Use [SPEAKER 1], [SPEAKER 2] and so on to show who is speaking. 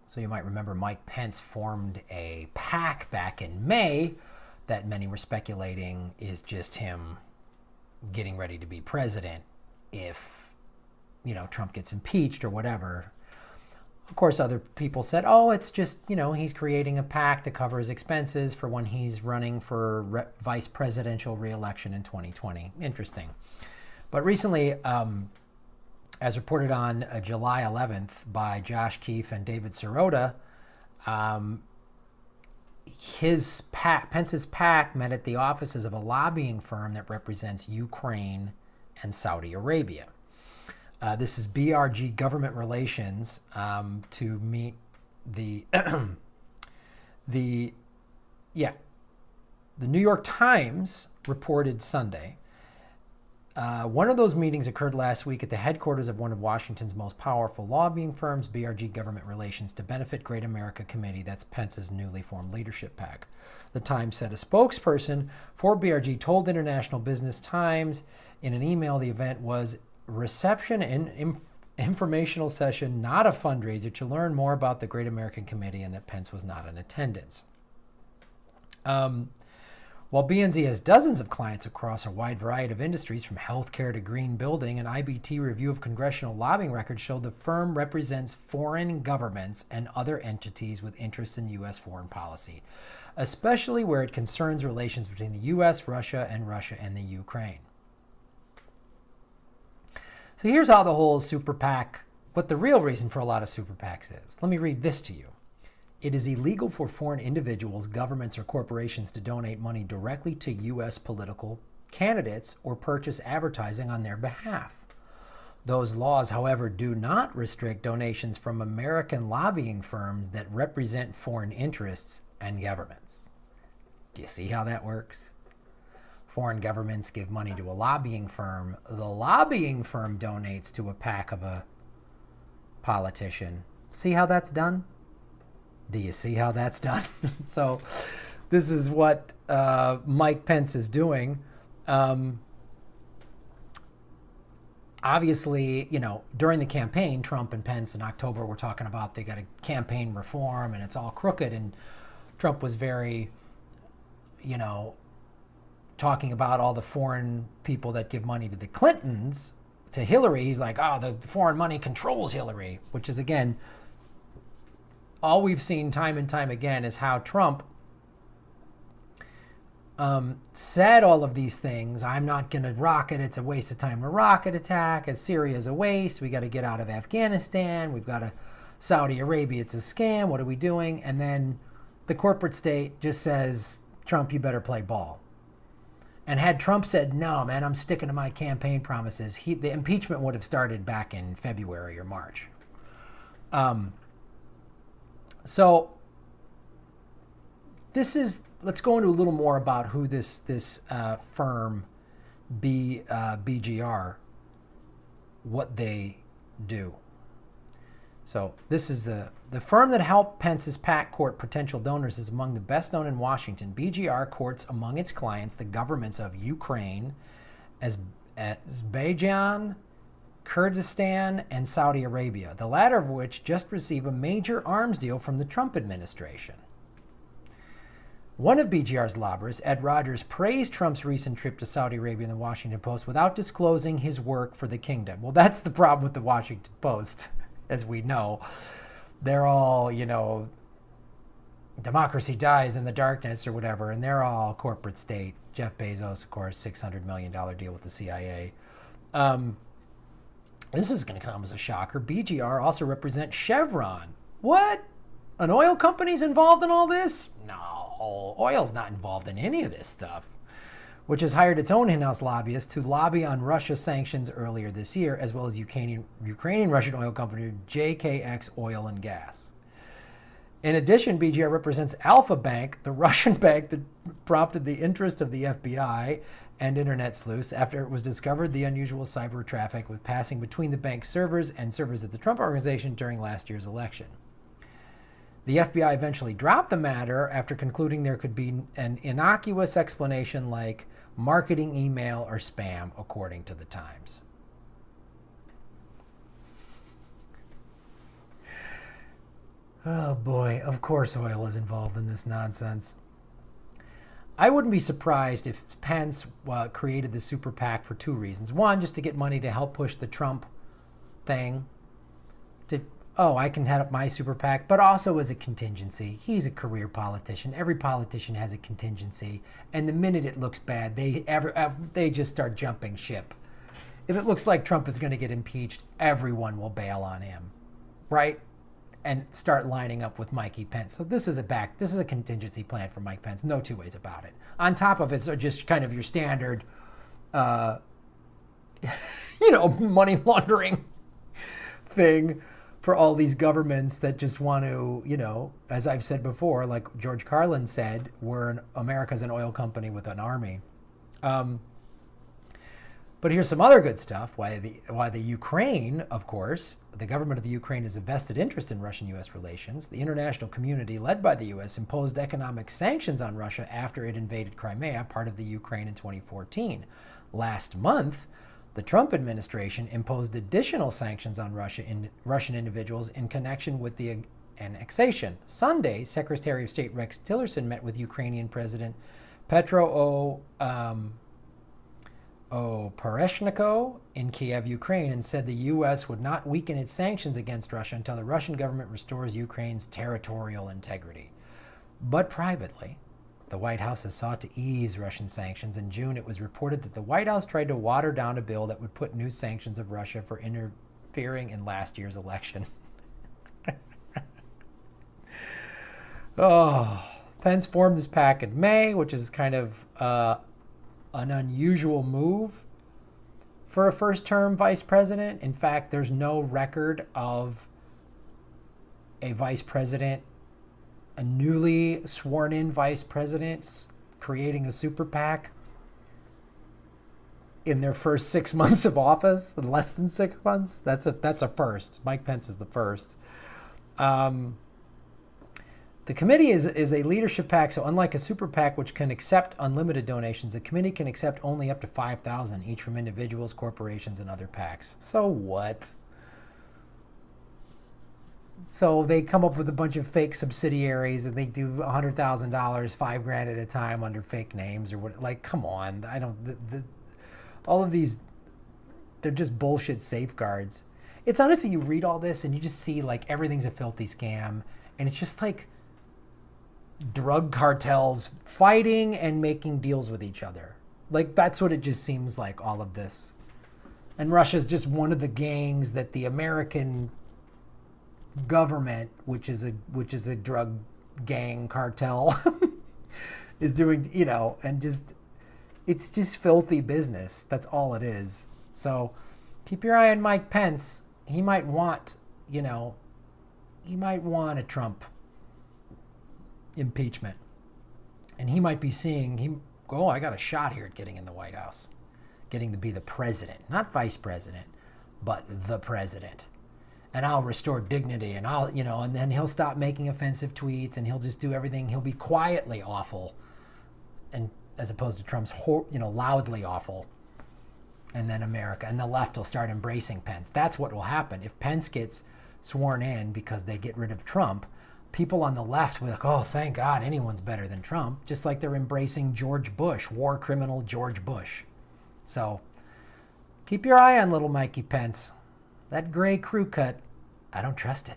[SPEAKER 1] So you might remember Mike Pence formed a PAC back in May that many were speculating is just him getting ready to be president if, Trump gets impeached or whatever. Of course, other people said, oh, it's just, he's creating a PAC to cover his expenses for when he's running for vice presidential reelection in 2020. Interesting. But recently, as reported on July 11th by Josh Keefe and David Sirota, Pence's PAC met at the offices of a lobbying firm that represents Ukraine and Saudi Arabia. This is BRG Government Relations to meet the the New York Times reported Sunday. One of those meetings occurred last week at the headquarters of one of Washington's most powerful lobbying firms, BRG Government Relations, to Benefit Great America Committee. That's Pence's newly formed leadership PAC. The Times said a spokesperson for BRG told International Business Times in an email the event was reception and informational session, not a fundraiser, to learn more about the Great American Committee, and that Pence was not in attendance. While BNZ has dozens of clients across a wide variety of industries, from healthcare to green building, an IBT review of congressional lobbying records showed the firm represents foreign governments and other entities with interests in U.S. foreign policy, especially where it concerns relations between the U.S., Russia, and the Ukraine. So here's how the whole super PAC, what the real reason for a lot of super PACs is. Let me read this to you. It is illegal for foreign individuals, governments, or corporations to donate money directly to U.S. political candidates or purchase advertising on their behalf. Those laws, however, do not restrict donations from American lobbying firms that represent foreign interests and governments. Do you see how that works? Foreign governments give money to a lobbying firm. The lobbying firm donates to a PAC of a politician. See how that's done? Do you see how that's done? So this is what Mike Pence is doing. Obviously, during the campaign, Trump and Pence in October were talking about they got a campaign reform and it's all crooked. And Trump was very, talking about all the foreign people that give money to the Clintons, to Hillary. He's like, oh, the foreign money controls Hillary, which is, again, all we've seen time and time again is how Trump said all of these things. I'm not going to rocket. It's a waste of time to rocket attack. Syria's a waste. We got to get out of Afghanistan. We've got Saudi Arabia. It's a scam. What are we doing? And then the corporate state just says, Trump, you better play ball. And had Trump said, no, man, I'm sticking to my campaign promises, the impeachment would have started back in February or March. So let's go into a little more about who this firm, BGR, what they do. So this is the firm that helped Pence's PAC court potential donors is among the best known in Washington. BGR courts among its clients the governments of Ukraine, Azerbaijan, Kurdistan, and Saudi Arabia, the latter of which just received a major arms deal from the Trump administration. One of BGR's lobbyists, Ed Rogers, praised Trump's recent trip to Saudi Arabia in the Washington Post without disclosing his work for the kingdom. Well, that's the problem with the Washington Post, as we know. They're all, democracy dies in the darkness or whatever, and they're all corporate state. Jeff Bezos, of course, $600 million deal with the CIA. This is going to come as a shocker. BGR also represents Chevron. What? An oil company's involved in all this? No, oil's not involved in any of this stuff, which has hired its own in-house lobbyists to lobby on Russia sanctions earlier this year, as well as Ukrainian Russian oil company JKX Oil and Gas. In addition, BGR represents Alpha Bank, the Russian bank that prompted the interest of the FBI and internet sleuths after it was discovered the unusual cyber traffic was passing between the bank's servers and servers at the Trump organization during last year's election. The FBI eventually dropped the matter after concluding there could be an innocuous explanation like marketing email or spam, according to the Times. Oh boy, of course oil is involved in this nonsense. I wouldn't be surprised if Pence created the super PAC for two reasons. One, just to get money to help push the Trump thing. I can head up my super PAC, but also as a contingency. He's a career politician. Every politician has a contingency. And the minute it looks bad, they just start jumping ship. If it looks like Trump is going to get impeached, everyone will bail on him, right? And start lining up with Mikey Pence. So this is a contingency plan for Mike Pence. No two ways about it. On top of it, so just kind of your standard, money laundering thing for all these governments that just want to, as I've said before, like George Carlin said, America's an oil company with an army. But here's some other good stuff. Why the Ukraine, of course, the government of the Ukraine has a vested interest in Russian-U.S. relations. The international community, led by the U.S., imposed economic sanctions on Russia after it invaded Crimea, part of the Ukraine, in 2014. Last month, the Trump administration imposed additional sanctions on Russian individuals in connection with the annexation. Sunday, Secretary of State Rex Tillerson met with Ukrainian President Petro Poroshenko in Kiev, Ukraine, and said the U.S. would not weaken its sanctions against Russia until the Russian government restores Ukraine's territorial integrity. But privately, the White House has sought to ease Russian sanctions. In June, it was reported that the White House tried to water down a bill that would put new sanctions of Russia for interfering in last year's election. Pence formed this PAC in May, which is kind of an unusual move for a first-term vice president. In fact, there's no record of a vice president, a newly sworn-in vice president, creating a super PAC in their first 6 months of office, in less than 6 months. That's a first. Mike Pence is the first. The committee is a leadership PAC, so unlike a super PAC, which can accept unlimited donations, the committee can accept only up to $5,000 each from individuals, corporations, and other PACs. So what? So they come up with a bunch of fake subsidiaries, and they do $100,000, $5,000 at a time under fake names or what? Like, come on! All of these, they're just bullshit safeguards. It's honestly, you read all this and you just see like everything's a filthy scam, and it's just like drug cartels fighting and making deals with each other. Like, that's what it just seems like, all of this. And Russia's just one of the gangs that the American government, which is a drug gang cartel, is doing, and just, it's just filthy business. That's all it is. So keep your eye on Mike Pence. He might want a Trump impeachment. And he might be seeing, I got a shot here at getting in the White House, getting to be the president, not vice president, but the president. And I'll restore dignity, and and then he'll stop making offensive tweets, and he'll just do everything. He'll be quietly awful, and as opposed to Trump's, loudly awful. And then America and the left will start embracing Pence. That's what will happen. If Pence gets sworn in because they get rid of Trump, people on the left will be like, oh, thank God, anyone's better than Trump. Just like they're embracing George Bush, war criminal George Bush. So keep your eye on little Mikey Pence. That gray crew cut, I don't trust it.